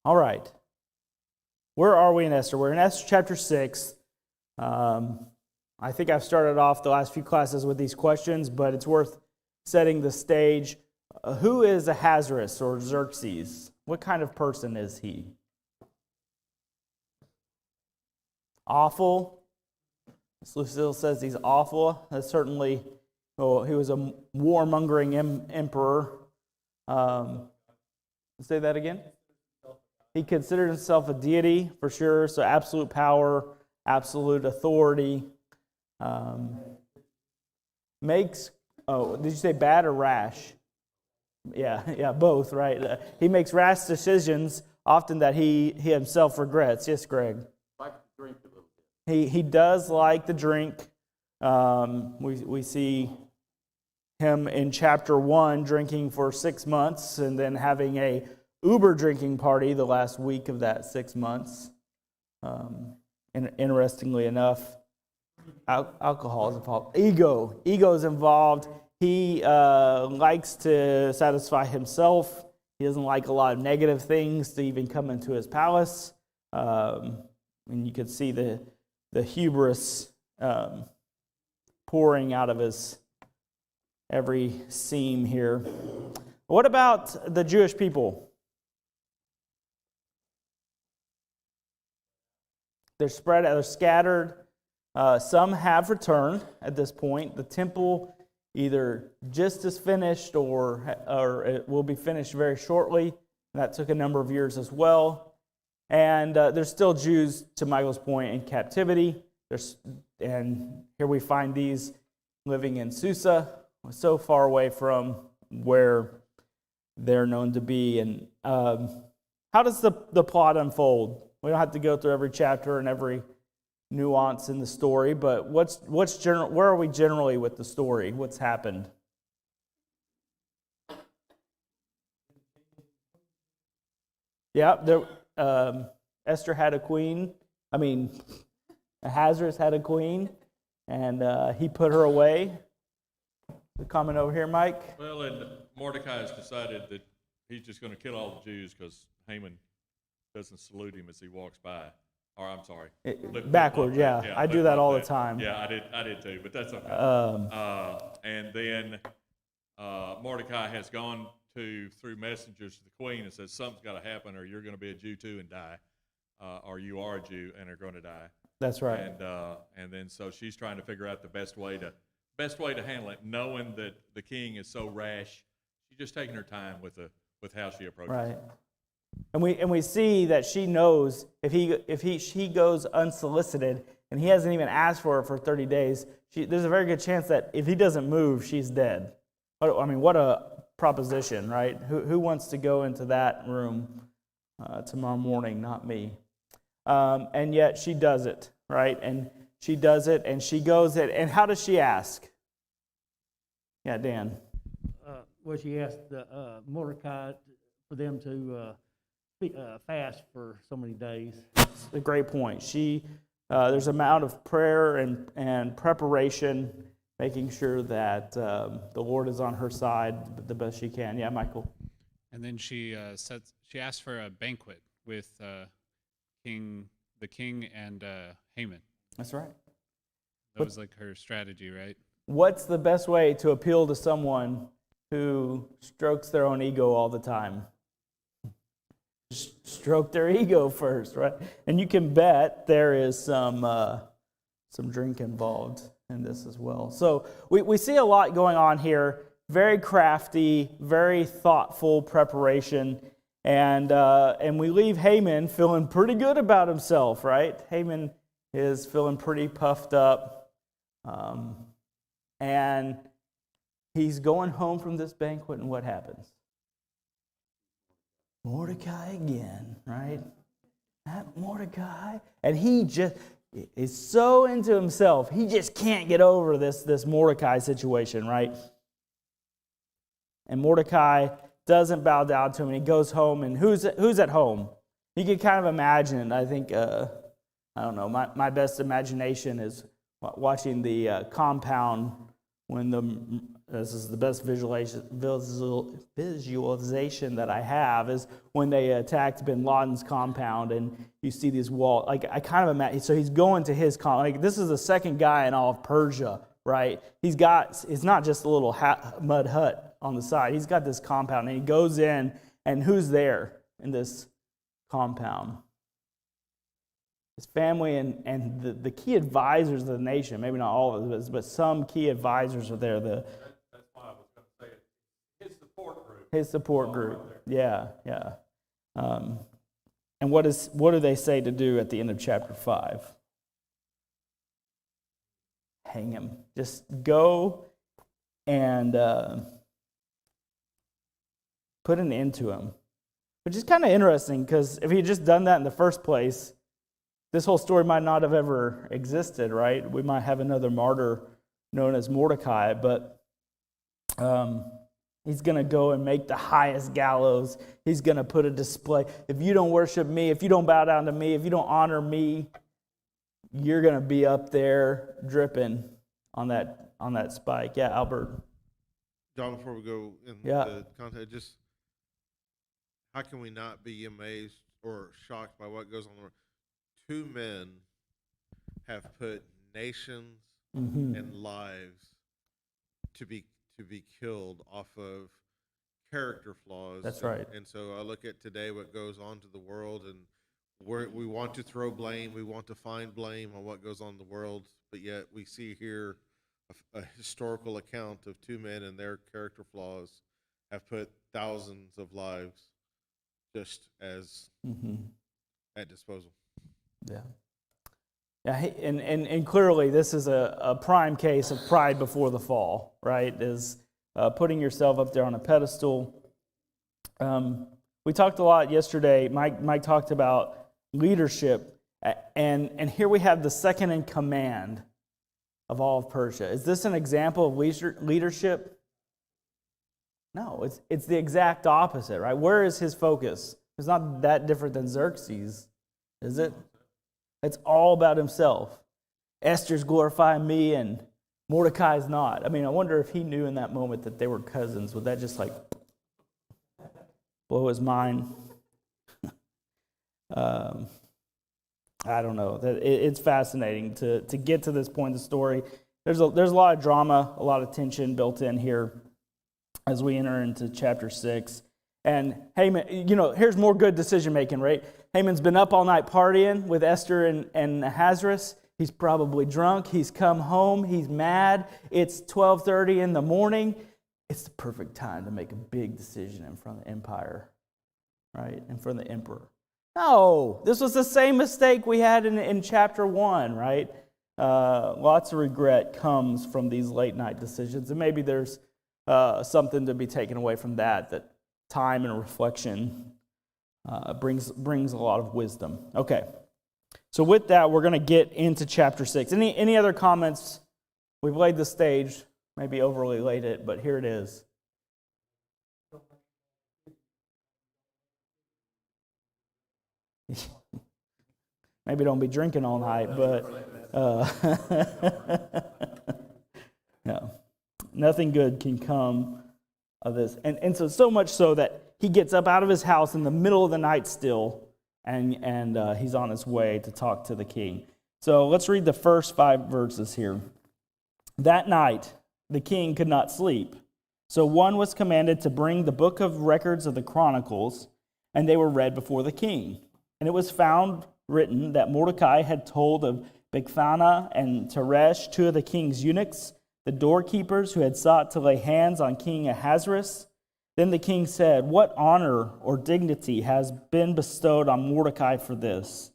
All right. Where are we in Esther? We're in Esther chapter 6. I think I've started off the last few classes with these questions, but it's worth setting the stage. Who is Ahasuerus or Xerxes? What kind of person is he? Awful. As Lucille says, he's awful. That's certainly, he was a warmongering emperor. Say that again? He considered himself a deity, for sure, so absolute power, absolute authority. Did you say bad or rash? Yeah, both, right? He makes rash decisions, often that he himself regrets. Yes, Greg? Like to drink a little bit. He does like the drink. We see him in chapter 1 drinking for 6 months and then having a Uber drinking party the last week of that 6 months. And interestingly enough, alcohol is involved. Ego is involved. He likes to satisfy himself. He doesn't like a lot of negative things to even come into his palace. And you could see the hubris pouring out of his every seam here. What about the Jewish people? They're spread out, they're scattered. Some have returned at this point. The temple either just is finished or it will be finished very shortly. That took a number of years as well. And there's still Jews, to Michael's point, in captivity. And here we find these living in Susa, so far away from where they're known to be. And how does the plot unfold? We don't have to go through every chapter and every nuance in the story, but where are we generally with the story? What's happened? Yeah, Esther had a queen. Ahasuerus had a queen, and he put her away. The comment over here, Mike? Well, and Mordecai has decided that he's just going to kill all the Jews because Haman doesn't salute him as he walks by. Or I'm sorry. Backwards, yeah. I do that all the time. Yeah, I did too, but that's okay. And then Mordecai has gone through messengers to the queen and says, something's got to happen or you're going to be a Jew too and die. Or you are a Jew and are going to die. That's right. And then so she's trying to figure out the best way to handle it, knowing that the king is so rash. She's just taking her time with how she approaches it. Right. And we see that she knows if she goes unsolicited and he hasn't even asked for her for 30 days, there's a very good chance that if he doesn't move, she's dead. What a proposition, right? Who wants to go into that room tomorrow morning? Not me. And yet she does it, right? And she does it, and she goes it. And how does she ask? Yeah, Dan. She asked Mordecai for them to fast for so many days. That's a great point. There's an amount of prayer and preparation, making sure that the Lord is on her side the best she can. Yeah, Michael. And then she asked for a banquet with the king and Haman. That's right. That was like her strategy, right? What's the best way to appeal to someone who strokes their own ego all the time? Stroke their ego first, right? And you can bet there is some drink involved in this as well. So we see a lot going on here. Very crafty, very thoughtful preparation, and we leave Haman feeling pretty good about himself, right? Haman is feeling pretty puffed up, and he's going home from this banquet, and what happens? Mordecai again, right? That Mordecai. And he just is so into himself, he just can't get over this Mordecai situation, right? And Mordecai doesn't bow down to him, and he goes home, and who's at home? You can kind of imagine, I think, I don't know, my best imagination is watching the compound when this is the best visualization that I have, is when they attacked bin Laden's compound, and you see these walls. Like, I kind of imagine, so he's going to his compound. Like, this is the second guy in all of Persia, right? It's not just a little mud hut on the side. He's got this compound, and he goes in, and who's there in this compound? His family and the key advisors of the nation. Maybe not all of it, but some key advisors are there. That's why I was going to say it. His support group. His support group. Yeah. And what do they say to do at the end of chapter 5? Hang him. Just go and put an end to him. Which is kind of interesting, because if he had just done that in the first place, this whole story might not have ever existed, right? We might have another martyr known as Mordecai, but he's going to go and make the highest gallows. He's going to put a display. If you don't worship me, if you don't bow down to me, if you don't honor me, you're going to be up there dripping on that spike. Yeah, Albert. John, before we go in Yeah. the content, just how can we not be amazed or shocked by what goes on? 2 men have put nations and lives to be killed off of character flaws. That's right. And so I look at today what goes on to the world, and we want to throw blame, we want to find blame on what goes on in the world, but yet we see here a historical account of 2 men and their character flaws have put thousands of lives just as at disposal. Yeah. And clearly this is a prime case of pride before the fall, right? Is putting yourself up there on a pedestal. We talked a lot yesterday. Mike talked about leadership, and here we have the second in command of all of Persia. Is this an example of leadership? No, it's the exact opposite, right? Where is his focus? It's not that different than Xerxes, is it? It's all about himself. Esther's glorifying me and Mordecai's not. I mean, I wonder if he knew in that moment that they were cousins. Would that just blow his mind? I don't know. It's fascinating to get to this point in the story. There's a lot of drama, a lot of tension built in here as we enter into chapter 6. And Haman, here's more good decision making, right? Haman's been up all night partying with Esther and Ahasuerus. He's probably drunk. He's come home. He's mad. It's 12:30 in the morning. It's the perfect time to make a big decision in front of the empire, right? In front of the emperor. No, this was the same mistake we had in chapter 1, right? Lots of regret comes from these late night decisions. And maybe there's something to be taken away from that time and reflection brings a lot of wisdom. Okay, so with that, we're going to get into chapter 6. Any other comments? We've laid the stage, maybe overly laid it, but here it is. Maybe don't be drinking all night, but no, nothing good can come of this. And so much so that he gets up out of his house in the middle of the night still, and he's on his way to talk to the king. So let's read the first 5 verses here. That night, the king could not sleep. So one was commanded to bring the book of records of the Chronicles, and they were read before the king. And it was found written that Mordecai had told of Bigthana and Teresh, 2 of the king's eunuchs, the doorkeepers who had sought to lay hands on King Ahasuerus. Then the king said, "What honor or dignity has been bestowed on Mordecai for this?"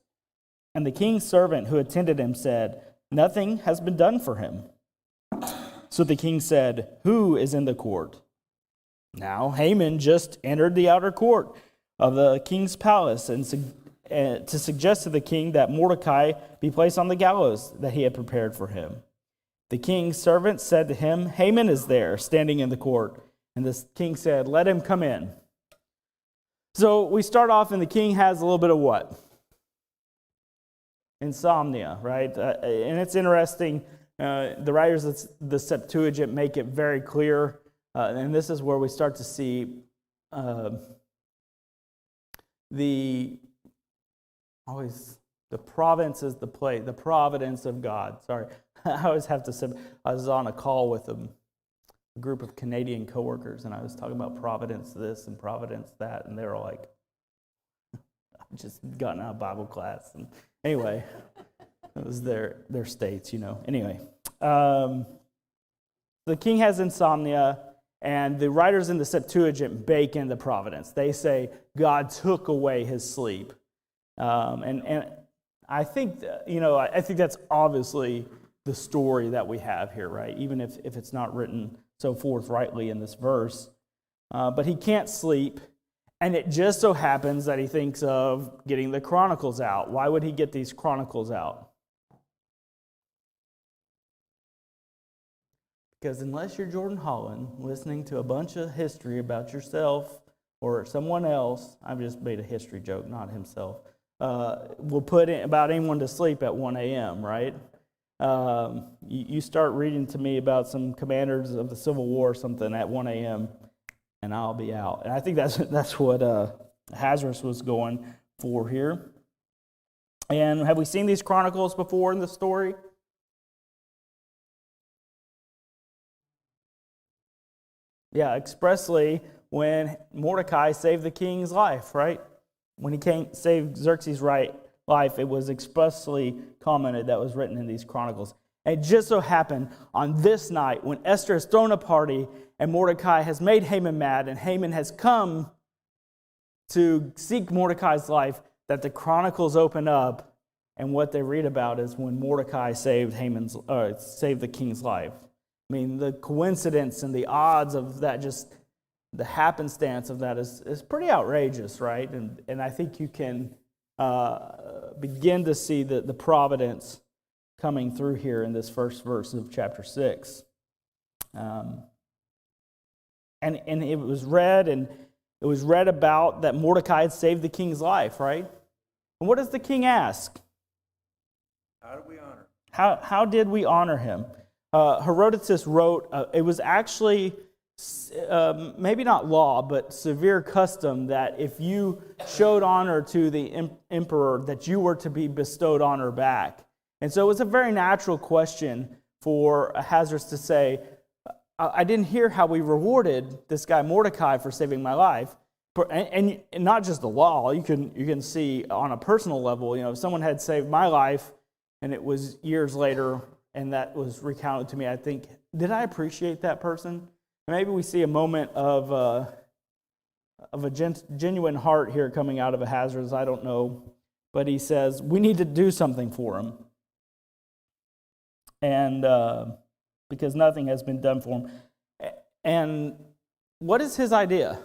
And the king's servant who attended him said, "Nothing has been done for him." So the king said, "Who is in the court?" Now Haman just entered the outer court of the king's palace and to suggest to the king that Mordecai be placed on the gallows that he had prepared for him. The king's servant said to him, "Haman is there, standing in the court." And the king said, "Let him come in." So we start off, and the king has a little bit of what? Insomnia, right? And it's interesting. The writers of the Septuagint make it very clear, and this is where we start to see the providence is the providence of God. Sorry, I always have to say. I was on a call with a group of Canadian coworkers, and I was talking about providence this and providence that, and they were like, "I've just gotten out of Bible class." And anyway, it was their states, Anyway, the king has insomnia, and the writers in the Septuagint bake in the providence. They say God took away his sleep, and I think I think that's obviously the story that we have here, right? Even if it's not written so forthrightly in this verse, but he can't sleep, and it just so happens that he thinks of getting the Chronicles out. Why would he get these Chronicles out? Because unless you're Jordan Holland, listening to a bunch of history about yourself or someone else, I've just made a history joke, not himself, will put about anyone to sleep at 1 a.m., right? You start reading to me about some commanders of the Civil War or something at 1 a.m., and I'll be out. And I think that's what Ahasuerus was going for here. And have we seen these Chronicles before in the story? Yeah, expressly when Mordecai saved the king's life, right? When he saved Xerxes' life, it was expressly commented that was written in these Chronicles. And it just so happened on this night when Esther has thrown a party and Mordecai has made Haman mad and Haman has come to seek Mordecai's life, that the Chronicles open up, and what they read about is when Mordecai saved the king's life. I mean, the coincidence and the odds of that, just the happenstance of that is pretty outrageous, right? And I think you can begin to see the providence coming through here in this first verse of chapter 6. And it was read about that Mordecai had saved the king's life, right? And what does the king ask? How did we honor? How did we honor him? Herodotus wrote, it was actually maybe not law, but severe custom that if you showed honor to the emperor, that you were to be bestowed honor back. And so it was a very natural question for Ahasuerus to say, I didn't hear how we rewarded this guy Mordecai for saving my life. And not just the law, you can see on a personal level, if someone had saved my life and it was years later and that was recounted to me, I think, did I appreciate that person? Maybe we see a moment of a genuine heart here coming out of Ahasuerus, I don't know. But he says, we need to do something for him. And because nothing has been done for him. And what is his idea?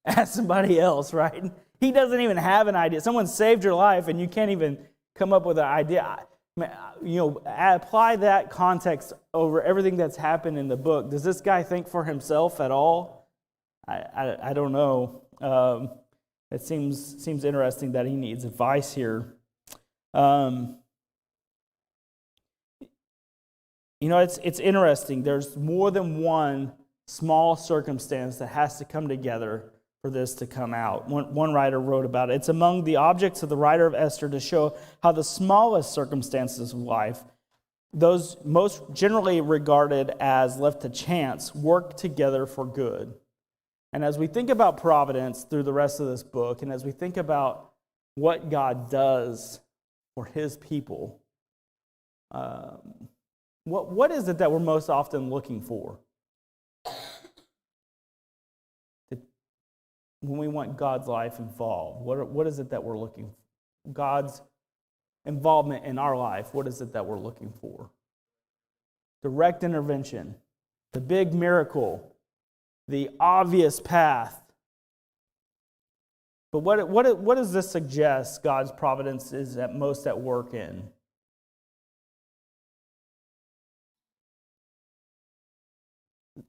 Ask somebody else, right? He doesn't even have an idea. Someone saved your life and you can't even come up with an idea. Apply that context over everything that's happened in the book. Does this guy think for himself at all? I don't know. It seems interesting that he needs advice here. It's interesting. There's more than one small circumstance that has to come together for this to come out. One writer wrote about it. It's among the objects of the writer of Esther to show how the smallest circumstances of life, those most generally regarded as left to chance, work together for good. And as we think about providence through the rest of this book, and as we think about what God does for his people, what is it that we're most often looking for? When we want God's life involved, what is it that we're looking for? God's involvement in our life, what is it that we're looking for? Direct intervention, the big miracle, the obvious path. But what does this suggest God's providence is at most at work in?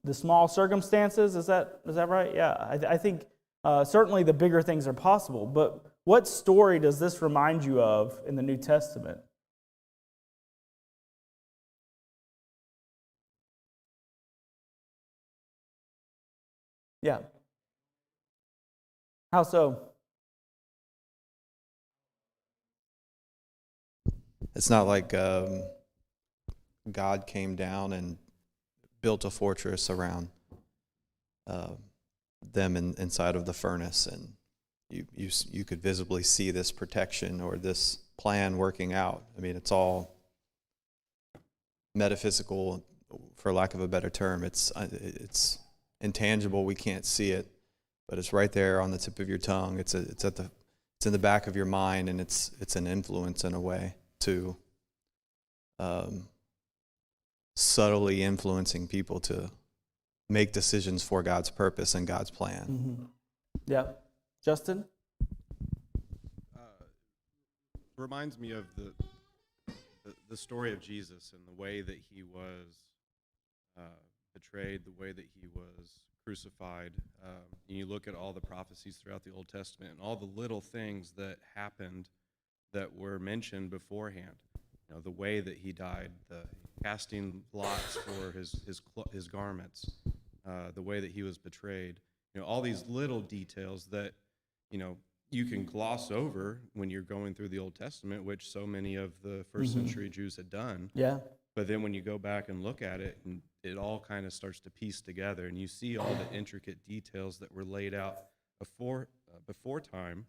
The small circumstances, is that right? Yeah, I think Certainly the bigger things are possible, but what story does this remind you of in the New Testament? Yeah. How so? It's not like God came down and built a fortress around them inside of the furnace, and you could visibly see this protection or this plan working out. I mean, it's all metaphysical, for lack of a better term. It's intangible. We can't see it, but it's right there on the tip of your tongue. It's in the back of your mind, and it's an influence in a way to subtly influencing people to make decisions for God's purpose and God's plan. Mm-hmm. Yeah. Justin? Reminds me of the story of Jesus and the way that he was betrayed, the way that he was crucified. And you look at all the prophecies throughout the Old Testament and all the little things that happened that were mentioned beforehand. You know, the way that he died, the casting lots for his garments, the way that he was betrayed. You know, all these little details that, you know, you can gloss over when you're going through the Old Testament, which so many of the first century Jews had done. Yeah. But then when you go back and look at it, and it all kind of starts to piece together, and you see all the intricate details that were laid out before time,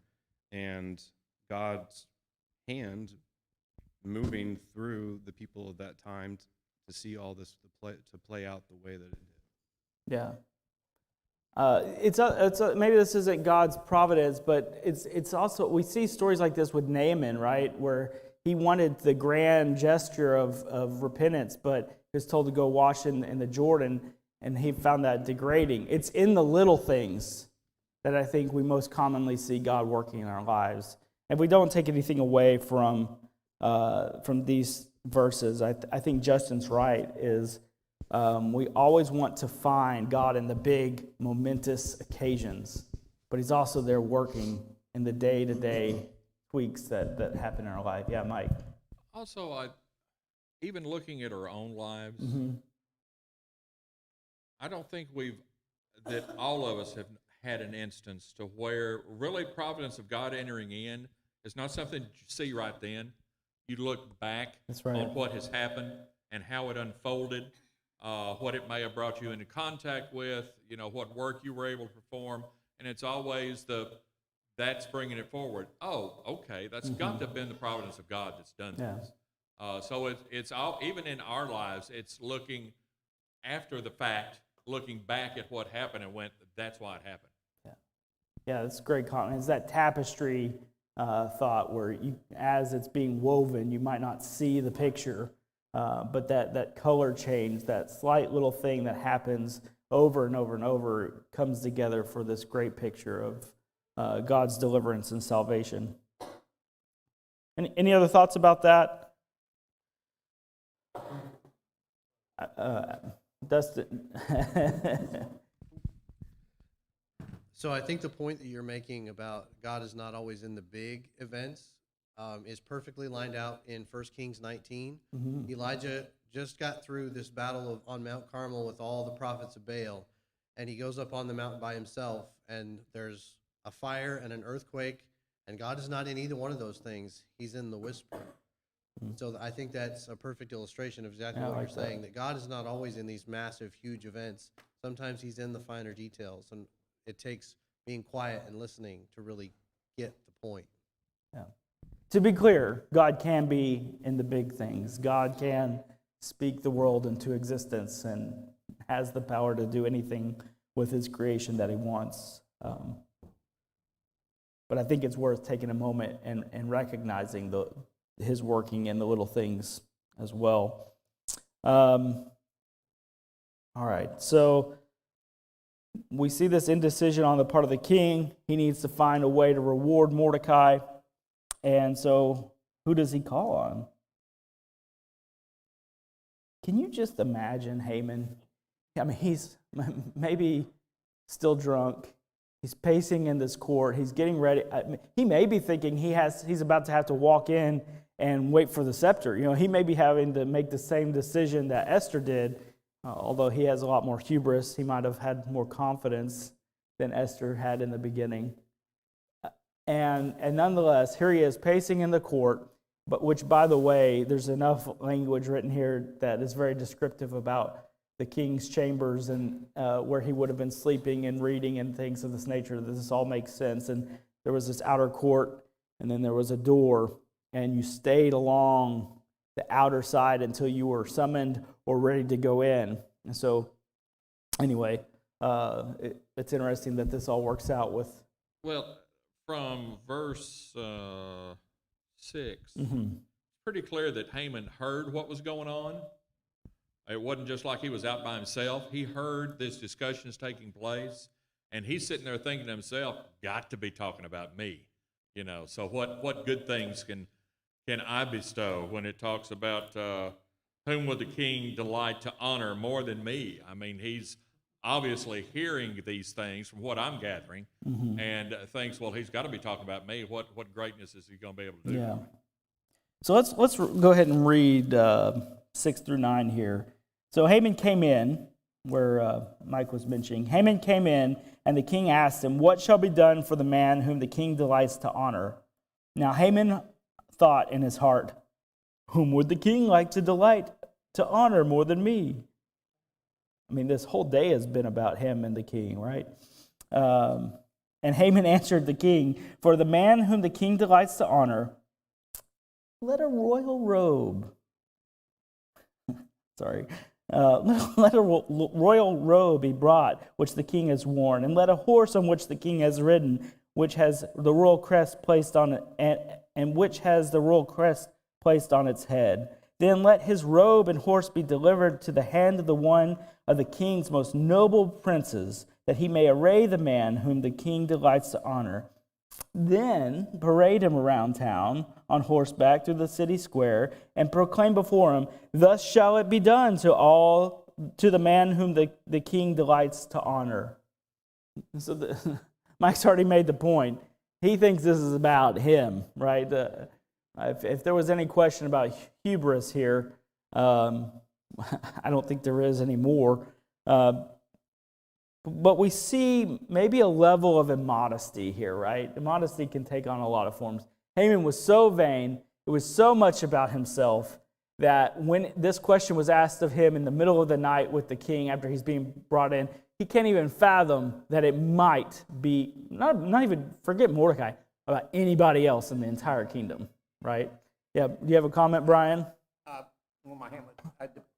and God's hand moving through the people of that time to see all this to play out the way that it did. Yeah. Maybe this isn't God's providence, but it's also, we see stories like this with Naaman, right, where he wanted the grand gesture of repentance, but he was told to go wash in the Jordan, and he found that degrading. It's in the little things that I think we most commonly see God working in our lives. And we don't take anything away from these verses. I think Justin's right, is we always want to find God in the big, momentous occasions, but he's also there working in the day-to-day tweaks that happen in our life. Yeah, Mike? Also, even looking at our own lives, I don't think that all of us have had an instance to where really providence of God entering in is not something you see right then. You look back on what has happened and how it unfolded, what it may have brought you into contact with, you know, what work you were able to perform, and it's always that's bringing it forward. Oh, okay, that's got to have been the providence of God that's done this. So it's all, even in our lives, it's looking after the fact, looking back at what happened and went, that's why it happened. Yeah, that's a great comment. It's that tapestry thought where as it's being woven, you might not see the picture, but that color change, that slight little thing that happens over and over and over comes together for this great picture of God's deliverance and salvation. Any other thoughts about that? Dustin? So I think the point that you're making about God is not always in the big events is perfectly lined out in 1 Kings 19. Elijah just got through this battle on Mount Carmel with all the prophets of Baal, and he goes up on the mountain by himself, and there's a fire and an earthquake, and God is not in either one of those things. He's in the whisper. So I think that's a perfect illustration of exactly what you're saying, that God is not always in these massive, huge events. Sometimes he's in the finer details, and it takes being quiet and listening to really get the point. Yeah. To be clear, God can be in the big things. God can speak the world into existence and has the power to do anything with his creation that he wants. But I think it's worth taking a moment and recognizing his working in the little things as well. All right, so we see this indecision on the part of the king. He needs to find a way to reward Mordecai. And so who does he call on? Can you just imagine Haman? I mean, he's maybe still drunk. He's pacing in this court. He's getting ready. He may be thinking he's about to have to walk in and wait for the scepter. He may be having to make the same decision that Esther did. Although he has a lot more hubris, he might have had more confidence than Esther had in the beginning. And nonetheless, here he is pacing in the court, but which, by the way, there's enough language written here that is very descriptive about the king's chambers and where he would have been sleeping and reading and things of this nature. This all makes sense. And there was this outer court, and then there was a door, and you stayed along the outer side until you were summoned or ready to go in. And so, anyway, it's interesting that this all works out with. Well, from verse 6, Mm-hmm. it's pretty clear that Haman heard what was going on. It wasn't just like he was out by himself. He heard this discussion is taking place, and he's sitting there thinking to himself, got to be talking about me. So what good things can I bestow when it talks about whom would the king delight to honor more than me? I mean, he's obviously hearing these things from what I'm gathering, and thinks, well, he's got to be talking about me. What greatness is he going to be able to do? Yeah. So let's go ahead and read 6 through 9 here. So Haman came in, where Mike was mentioning. Haman came in, and the king asked him, "What shall be done for the man whom the king delights to honor?" Now Haman thought in his heart, "Whom would the king like to delight to honor more than me?" I mean, this whole day has been about him and the king, right? And Haman answered the king, "For the man whom the king delights to honor, let a royal robe." Let a royal robe be brought, which the king has worn, and let a horse on which the king has ridden, which has the royal crest placed on it, and which has the royal crest placed on its head. Then let his robe and horse be delivered to the hand of the one of the king's most noble princes, that he may array the man whom the king delights to honor. Then parade him around town on horseback through the city square, and proclaim before him, "Thus shall it be done to the man whom the king delights to honor." So Mike's already made the point. He thinks this is about him, right? If there was any question about hubris here, I don't think there is anymore. But we see maybe a level of immodesty here, right? Immodesty can take on a lot of forms. Haman was so vain, it was so much about himself, that when this question was asked of him in the middle of the night with the king after he's being brought in, he can't even fathom that it might be, not even forget Mordecai, about anybody else in the entire kingdom, right? Yeah, do you have a comment, Brian? Well, my hand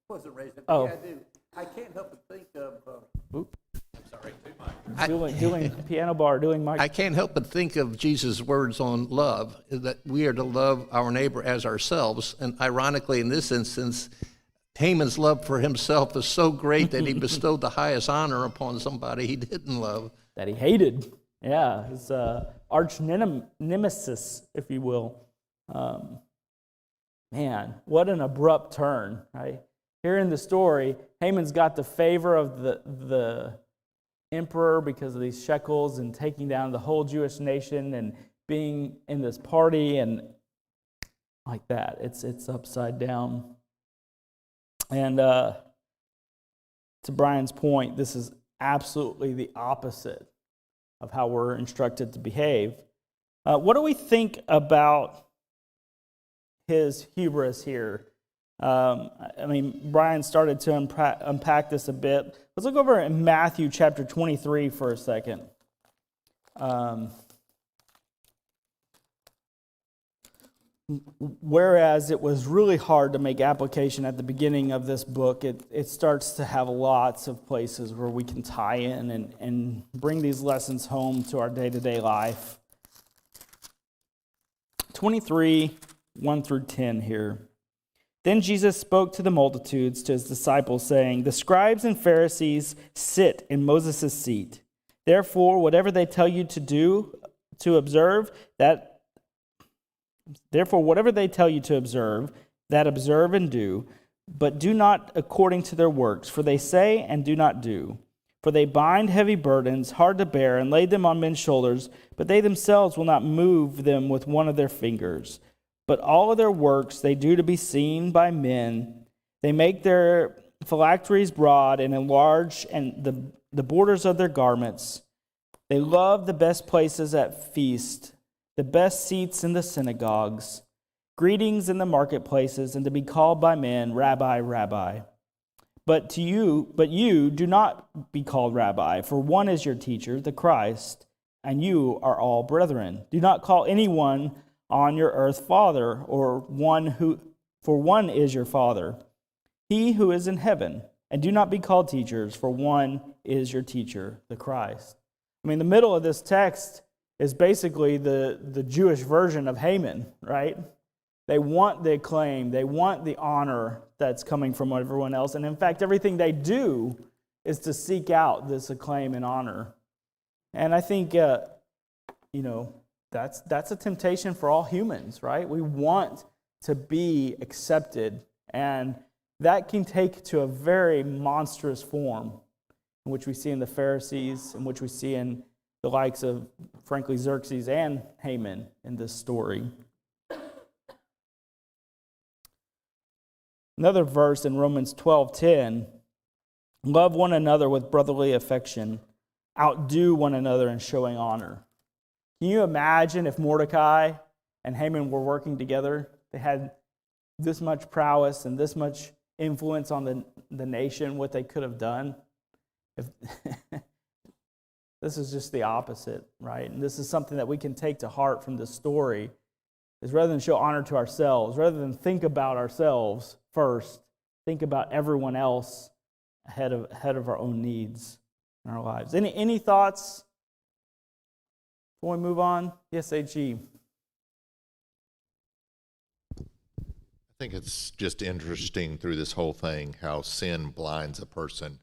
wasn't raised. Oh. Yeah, I do. I can't help but think of... Doing piano bar, doing mic. I can't help but think of Jesus' words on love, that we are to love our neighbor as ourselves. And ironically, in this instance, Haman's love for himself is so great that he bestowed the highest honor upon somebody he didn't love. That he hated. Yeah, his arch nemesis, if you will. Man, what an abrupt turn, right? Here in the story, Haman's got the favor of the emperor because of these shekels and taking down the whole Jewish nation and being in this party and like that. It's upside down. And to Brian's point, this is absolutely the opposite of how we're instructed to behave. What do we think about his hubris here? I mean, Brian started to unpack this a bit. Let's look over in Matthew chapter 23 for a second. Whereas it was really hard to make application at the beginning of this book, it starts to have lots of places where we can tie in and bring these lessons home to our day-to-day life. 23, 1 through 10 here. Then Jesus spoke to the multitudes, to his disciples, saying, "The scribes and Pharisees sit in Moses' seat. Therefore, whatever they tell you to observe, that observe and do, but do not according to their works, for they say and do not do. For they bind heavy burdens, hard to bear, and lay them on men's shoulders, but they themselves will not move them with one of their fingers. But all of their works they do to be seen by men. They make their phylacteries broad and enlarge and the borders of their garments. They love the best places at feast, the best seats in the synagogues, greetings in the marketplaces, and to be called by men, Rabbi, Rabbi. But you do not be called Rabbi, for one is your teacher, the Christ, and you are all brethren. Do not call anyone on your earth Father, for one is your Father, he who is in heaven. And do not be called teachers, for one is your teacher, the Christ. I mean, the middle of this text is basically the Jewish version of Haman, right? They want the acclaim, they want the honor that's coming from everyone else. And in fact, everything they do is to seek out this acclaim and honor. And I think, that's a temptation for all humans, right? We want to be accepted, and that can take to a very monstrous form, in which we see in the Pharisees, in which we see in the likes of, frankly, Xerxes and Haman in this story. Another verse in Romans 12:10, love one another with brotherly affection, outdo one another in showing honor. Can you imagine if Mordecai and Haman were working together? They had this much prowess and this much influence on the nation, what they could have done. This is just the opposite, right? And this is something that we can take to heart from this story, is rather than show honor to ourselves, rather than think about ourselves first, think about everyone else ahead of our own needs in our lives. Any thoughts before we move on? Yes, A.G. I think it's just interesting through this whole thing how sin blinds a person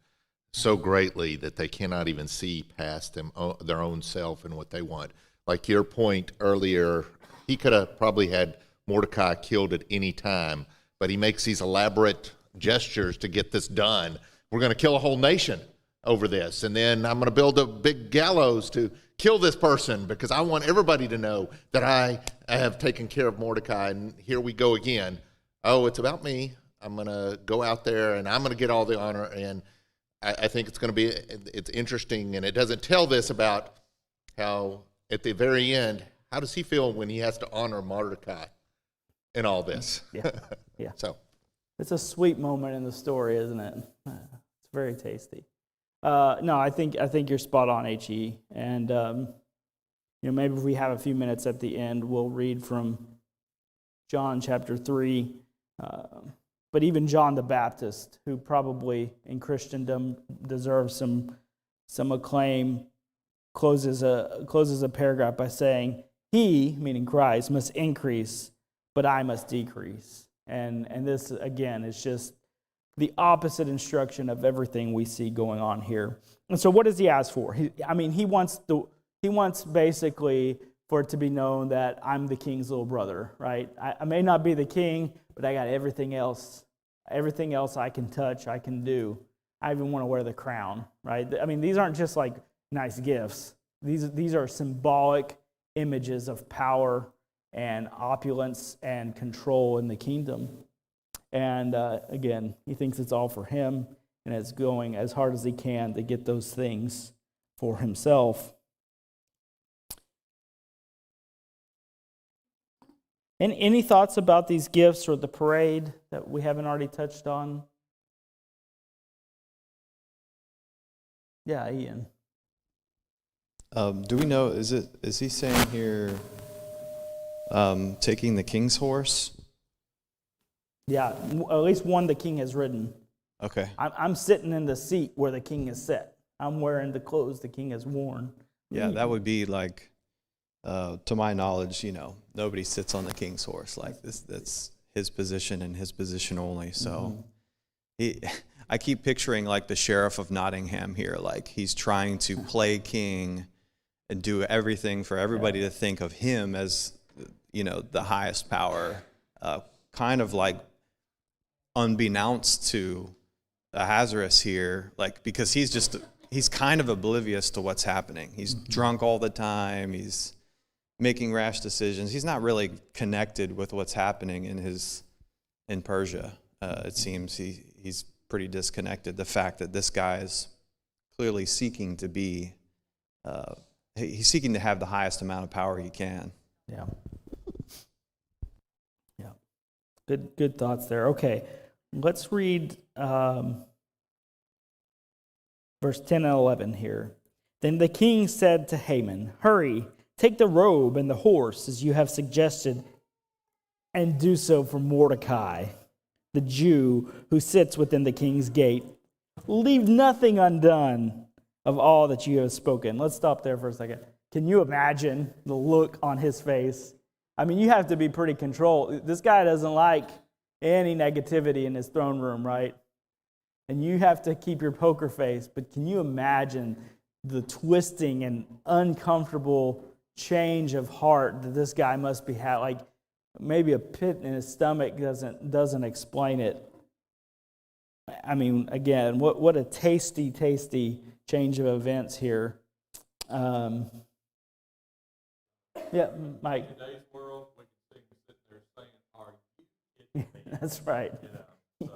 so greatly that they cannot even see past their own self and what they want. Like your point earlier, he could have probably had Mordecai killed at any time, but he makes these elaborate gestures to get this done. We're going to kill a whole nation over this, and then I'm going to build a big gallows to kill this person because I want everybody to know that I have taken care of Mordecai, and here we go again. Oh, it's about me. I'm going to go out there, and I'm going to get all the honor, and I think it's interesting, and it doesn't tell this about how, at the very end, how does he feel when he has to honor Mordecai in all this? Yeah. So it's a sweet moment in the story, isn't it? It's very tasty. No, I think you're spot on, H.E. And maybe if we have a few minutes at the end, we'll read from John chapter 3. But even John the Baptist, who probably in Christendom deserves some acclaim, closes a paragraph by saying, "He," meaning Christ, "must increase, but I must decrease." And this again is just the opposite instruction of everything we see going on here. And so, what does he ask for? He wants basically for it to be known that I'm the king's little brother, right? I may not be the king, but I got everything else I can touch, I can do. I even want to wear the crown, right? I mean, these aren't just like nice gifts. These are symbolic images of power and opulence and control in the kingdom. And again, he thinks it's all for him, and is going as hard as he can to get those things for himself. And any thoughts about these gifts or the parade that we haven't already touched on? Yeah, Ian. Do we know, is he saying here taking the king's horse? Yeah, at least one the king has ridden. Okay. I'm sitting in the seat where the king is set. I'm wearing the clothes the king has worn. Yeah, that would be like, to my knowledge, nobody sits on the king's horse like this. That's his position and his position only. So I keep picturing like the sheriff of Nottingham here, like he's trying to play king and do everything for everybody to think of him as, the highest power, kind of like unbeknownst to Ahasuerus here, like because he's just he's kind of oblivious to what's happening. He's drunk all the time. He's making rash decisions. He's not really connected with what's happening in Persia. It seems he's pretty disconnected. The fact that this guy is clearly seeking to be, he's seeking to have the highest amount of power he can. Yeah. Yeah. Good thoughts there. Okay, let's read verse 10 and 11 here. Then the king said to Haman, "Hurry, take the robe and the horse as you have suggested, and do so for Mordecai, the Jew who sits within the king's gate. Leave nothing undone of all that you have spoken." Let's stop there for a second. Can you imagine the look on his face? I mean, you have to be pretty controlled. This guy doesn't like any negativity in his throne room, right? And you have to keep your poker face. But can you imagine the twisting and uncomfortable change of heart that this guy must be having? Like, maybe a pit in his stomach doesn't explain it. I mean, again, what a tasty change of events here. Yeah, Mike. In today's world, we can see him sitting there saying, "Are you kidding me?" That's right. So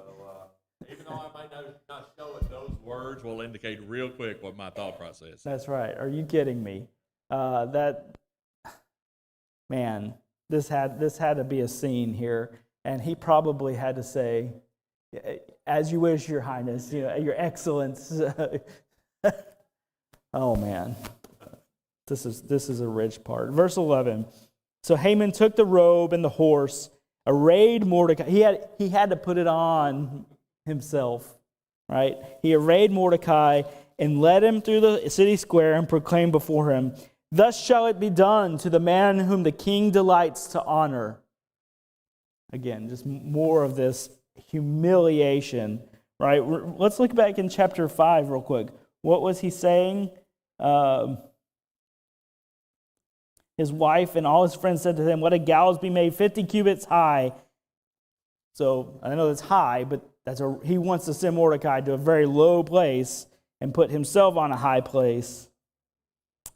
even though I may not show it, those words will indicate real quick what my thought process is. That's right. Are you kidding me? This had to be a scene here, and he probably had to say, "As you wish, Your Highness, Your Excellence." Oh man, this is a rich part. Verse 11. So Haman took the robe and the horse, arrayed Mordecai. He had to put it on himself, right? He arrayed Mordecai and led him through the city square and proclaimed before him, "Thus shall it be done to the man whom the king delights to honor." Again, just more of this humiliation, right? Let's look back in chapter 5 real quick. What was he saying? His wife and all his friends said to him, "Let a gallows be made 50 cubits high." So I know that's high, but he wants to send Mordecai to a very low place and put himself on a high place.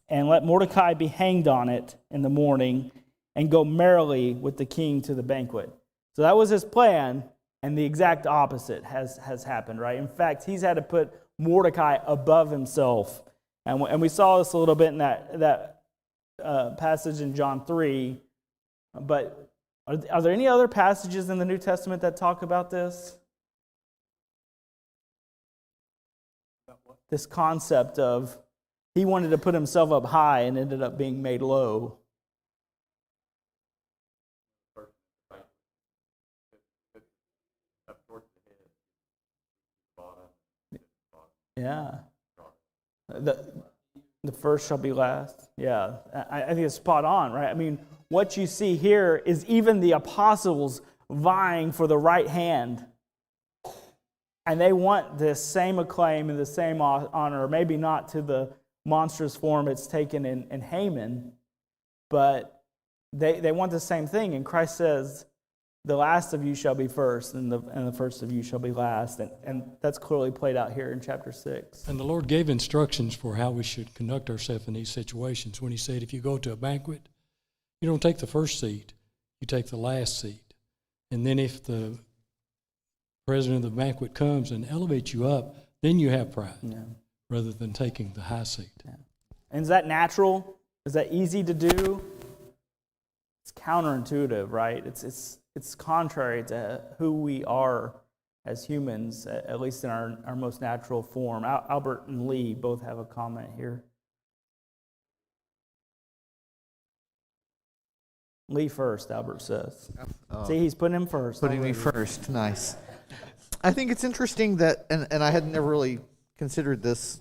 And let Mordecai be hanged on it in the morning and go merrily with the king to the banquet. So that was his plan, and the exact opposite has happened, right? In fact, he's had to put Mordecai above himself. And we saw this a little bit in that passage in John 3. But are there any other passages in the New Testament that talk about this? This concept of he wanted to put himself up high and ended up being made low. Yeah. The first shall be last. Yeah, I think it's spot on, right? I mean, what you see here is even the apostles vying for the right hand. And they want this same acclaim and the same honor, maybe not to the monstrous form it's taken in Haman, but they want the same thing. And Christ says, "The last of you shall be first, and the first of you shall be last." And that's clearly played out here in chapter 6. And the Lord gave instructions for how we should conduct ourselves in these situations when he said, if you go to a banquet, you don't take the first seat, you take the last seat. And then if the president of the banquet comes and elevates you up, then you have pride, rather than taking the high seat. Yeah. And is that natural? Is that easy to do? It's counterintuitive, right? It's contrary to who we are as humans, at least in our most natural form. Albert and Lee both have a comment here. Lee first, Albert says. See, he's putting him first. Putting me first, nice. I think it's interesting that, and I had never really considered this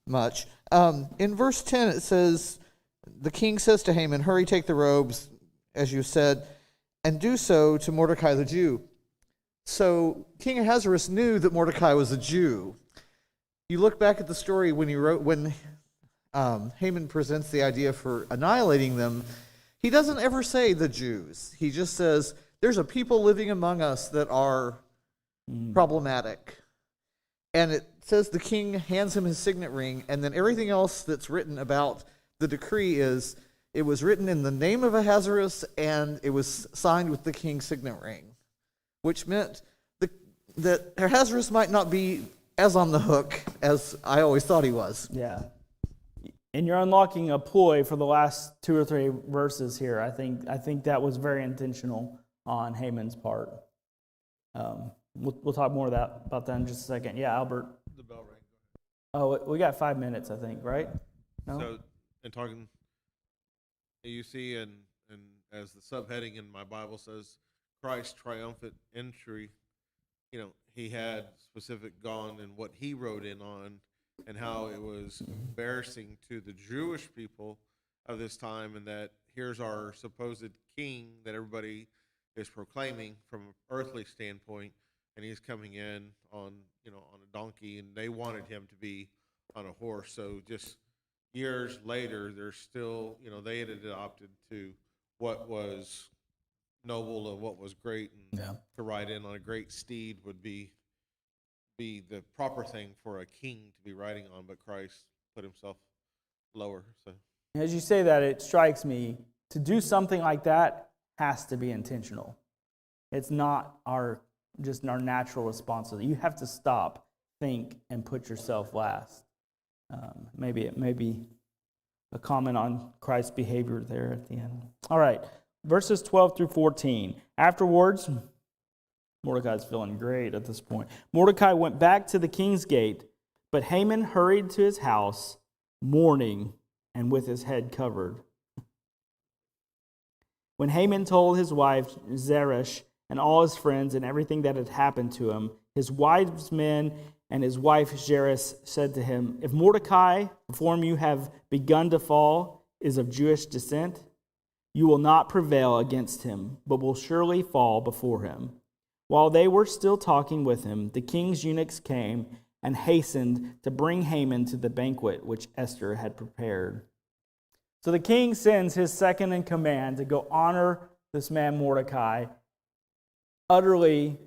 much. In verse 10 it says, the king says to Haman, "Hurry, take the robes, as you said, and do so to Mordecai the Jew." So King Ahasuerus knew that Mordecai was a Jew. You look back at the story when Haman presents the idea for annihilating them, he doesn't ever say the Jews. He just says, there's a people living among us that are problematic. And says the king hands him his signet ring, and then everything else that's written about the decree is it was written in the name of Ahasuerus, and it was signed with the king's signet ring, which meant that Ahasuerus might not be as on the hook as I always thought he was. Yeah. And you're unlocking a ploy for the last 2 or 3 verses here. I think that was very intentional on Haman's part. We'll talk more about that in just a second. Yeah, Albert. The bell rang. Oh, we got 5 minutes, I think, right? No? So, in talking, you see, and as the subheading in my Bible says, Christ's triumphant entry, he had specific gone and what he wrote in on, and how it was embarrassing to the Jewish people of this time, and that here's our supposed king that everybody is proclaiming from an earthly standpoint, and he's coming in on a donkey, and they wanted him to be on a horse. So just years later, they're still, they had adopted to what was noble and what was great, and to ride in on a great steed would be the proper thing for a king to be riding on, but Christ put himself lower. So as you say that, it strikes me, to do something like that has to be intentional. It's not just our natural responsibility. You have to stop, think, and put yourself last. Maybe a comment on Christ's behavior there at the end. All right, verses 12 through 14. Afterwards, Mordecai's feeling great at this point. Mordecai went back to the king's gate, but Haman hurried to his house, mourning and with his head covered. When Haman told his wife Zeresh and all his friends and everything that had happened to him, his wise men and his wife Zeresh said to him, "If Mordecai, before whom you have begun to fall, is of Jewish descent, you will not prevail against him, but will surely fall before him." While they were still talking with him, the king's eunuchs came and hastened to bring Haman to the banquet which Esther had prepared. So the king sends his second in command to go honor this man Mordecai, utterly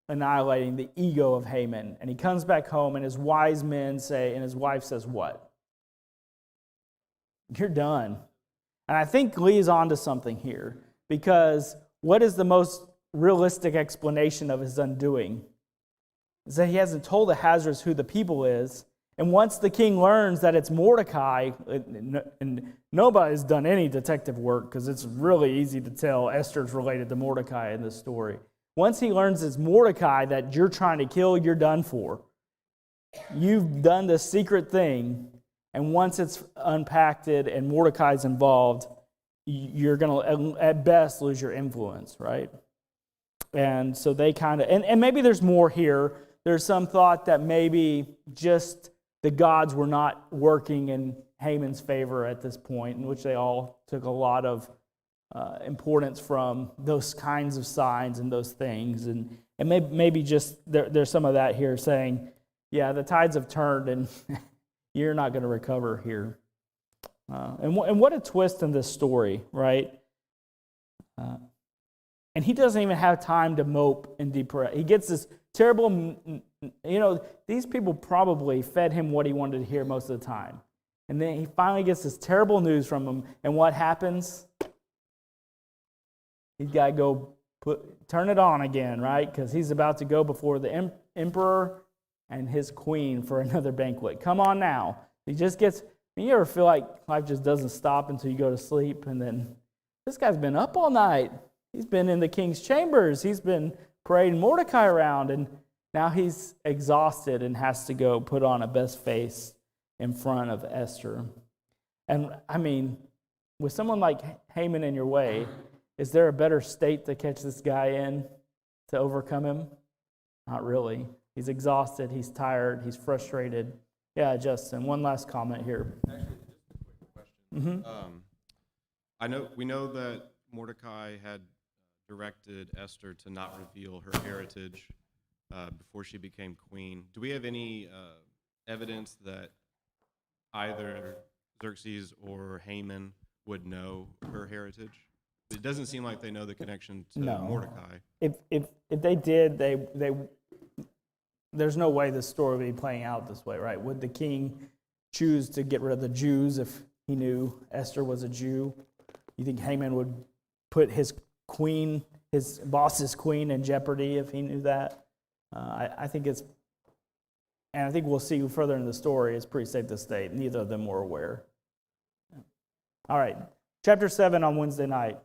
annihilating the ego of Haman. And he comes back home, and his wise men say, and his wife says, what? You're done. And I think Lee's onto something here, because what is the most realistic explanation of his undoing? Is that he hasn't told Ahasuerus who the people is, and once the king learns that it's Mordecai, and nobody's done any detective work because it's really easy to tell Esther's related to Mordecai in this story. Once he learns it's Mordecai that you're trying to kill, you're done for. You've done this secret thing, and once it's unpacked and Mordecai's involved, you're going to, at best, lose your influence, right? And so they kind of, and maybe there's more here. There's some thought that maybe just the gods were not working in Haman's favor at this point, in which they all took a lot of importance from those kinds of signs and those things. And maybe just there's some of that here saying, yeah, the tides have turned and you're not going to recover here. And what a twist in this story, right? And he doesn't even have time to mope and depress. He gets this terrible, these people probably fed him what he wanted to hear most of the time. And then he finally gets this terrible news from them. And what happens? He's got to go turn it on again, right? Because he's about to go before the emperor and his queen for another banquet. Come on now. He just gets, you ever feel like life just doesn't stop until you go to sleep? And then this guy's been up all night. He's been in the king's chambers. He's been parading Mordecai around, and now he's exhausted and has to go put on a best face in front of Esther. And I mean, with someone like Haman in your way, is there a better state to catch this guy in to overcome him? Not really. He's exhausted. He's tired. He's frustrated. Yeah, Justin, one last comment here. Actually, just a quick question. We know that Mordecai had directed Esther to not reveal her heritage before she became queen. Do we have any evidence that either Xerxes or Haman would know her heritage? It doesn't seem like they know the connection to Mordecai. If they did, they there's no way this story would be playing out this way, right? Would the king choose to get rid of the Jews if he knew Esther was a Jew? You think Haman would put his queen, his boss's queen, in jeopardy if he knew that? I think it's, and I think we'll see further in the story, it's pretty safe to state neither of them were aware. All right, chapter 7 on Wednesday night.